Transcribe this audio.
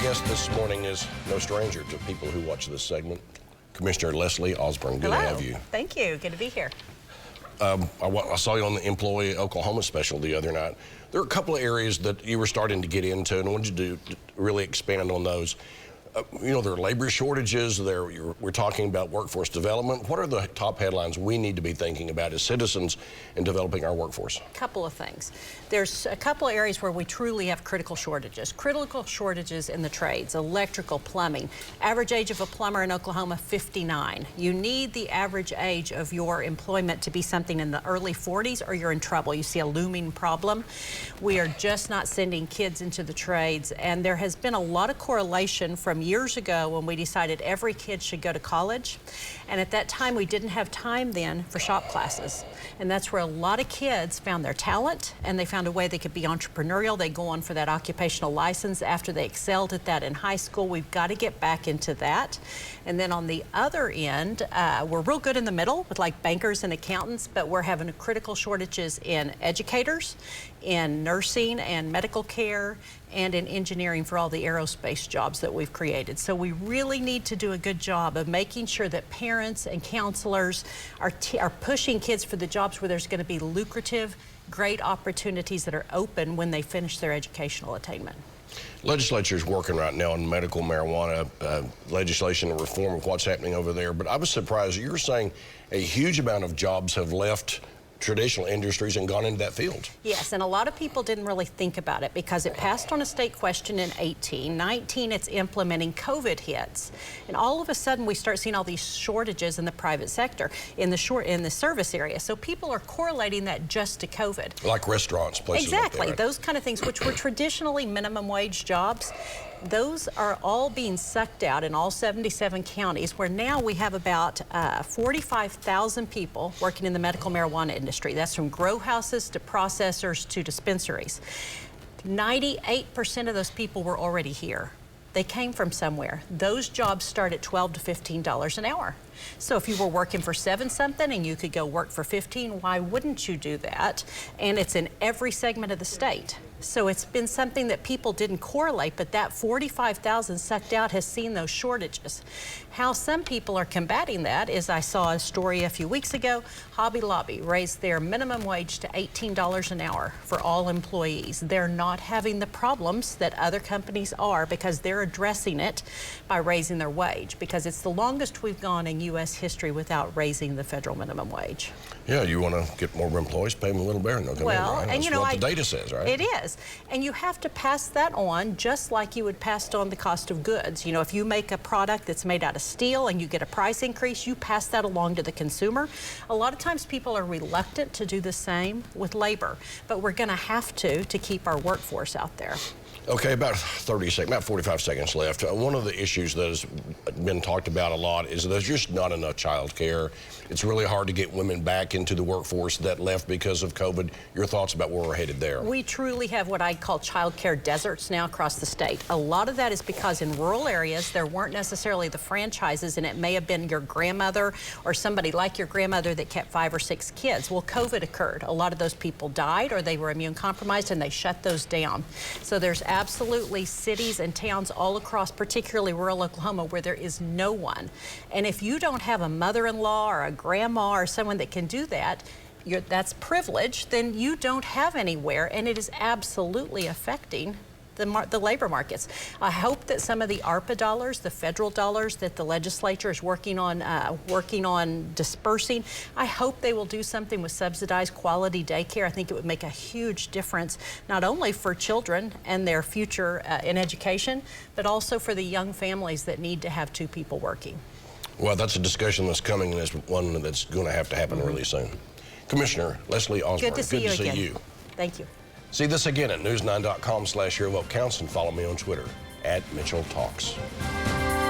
guest this morning is no stranger to people who watch this segment. Commissioner Leslie Osborn, good to have you. Thank you. Good to be here. I saw you on the Employee Oklahoma special the other night. There are a couple of areas that you were starting to get into, and I wanted you to really expand on those. You know, there are labor shortages, we're talking about workforce development. What are the top headlines we need to be thinking about as citizens in developing our workforce? A couple of things. There's a couple of areas where we truly have critical shortages. Critical shortages in the trades, electrical, plumbing. Average age of a plumber in Oklahoma, 59. You need the average age of your employment to be something in the early 40s or you're in trouble. You see a looming problem. We are just not sending kids into the trades, and there has been a lot of correlation from years ago when we decided every kid should go to college. And at that time, we didn't have time then for shop classes. And that's where a lot of kids found their talent, and they found a way they could be entrepreneurial. They go on for that occupational license after they excelled at that in high school. We've got to get back into that. And then on the other end, we're real good in the middle with like bankers and accountants, but we're having critical shortages in educators, in nursing and medical care, and in engineering for all the aerospace jobs that we've created. So we really need to do a good job of making sure that parents and counselors are pushing kids for the jobs where there's going to be lucrative, great opportunities that are open when they finish their educational attainment. Legislature is working right now on medical marijuana legislation and reform of what's happening over there, but I was surprised you're saying a huge amount of jobs have left traditional industries and gone into that field. Yes, and a lot of people didn't really think about it because it passed on a state question in 18. 19, it's implementing. COVID hits, and all of a sudden we start seeing all these shortages in the private sector, in the service area. So people are correlating that just to COVID. Like restaurants, places exactly, like that, right? Those kind of things, which were traditionally minimum wage jobs. Those are all being sucked out in all 77 counties, where now we have about 45,000 people working in the medical marijuana industry. That's from grow houses to processors to dispensaries. 98% of those people were already here. They came from somewhere. Those jobs start at $12 to $15 an hour. So if you were working for 7-something and you could go work for 15, why wouldn't you do that? And it's in every segment of the state. So it's been something that people didn't correlate, but that 45,000 sucked out has seen those shortages. How some people are combating that is, I saw a story a few weeks ago, Hobby Lobby raised their minimum wage to $18 an hour for all employees. They're not having the problems that other companies are because they're addressing it by raising their wage, because it's the longest we've gone in U.S. history without raising the federal minimum wage. Yeah, you want to get more employees, pay them a little better, and they'll come in, right? And That's what the data says, right? It is. And you have to pass that on just like you would pass on the cost of goods. You know, if you make a product that's made out of steel and you get a price increase, you pass that along to the consumer. A lot of times people are reluctant to do the same with labor, but we're going to have to keep our workforce out there. Okay, about 45 seconds left. One of the issues that has been talked about a lot is there's just not enough child care. It's really hard to get women back into the workforce that left because of COVID. Your thoughts about where we're headed there? We truly have what I call child care deserts now across the state. A lot of that is because in rural areas there weren't necessarily the franchises, and it may have been your grandmother or somebody like your grandmother that kept 5 or 6 kids. Well, COVID occurred. A lot of those people died or they were immune compromised, and they shut those down. So there's absolutely cities and towns all across, particularly rural Oklahoma, where there is no one. And if you don't have a mother-in-law or a grandma or someone that can do that, that's privilege, then you don't have anywhere, and it is absolutely affecting the labor markets. I hope that some of the ARPA dollars, the federal dollars that the legislature is working on dispersing, I hope they will do something with subsidized quality daycare. I think it would make a huge difference, not only for children and their future in education, but also for the young families that need to have 2 people working. Well, that's a discussion that's coming, and it's one that's going to have to happen really soon. Commissioner Leslie Osborn, good to see you. Thank you. See this again at news9.com/YourVoteCounts, and follow me on Twitter @MitchellTalks.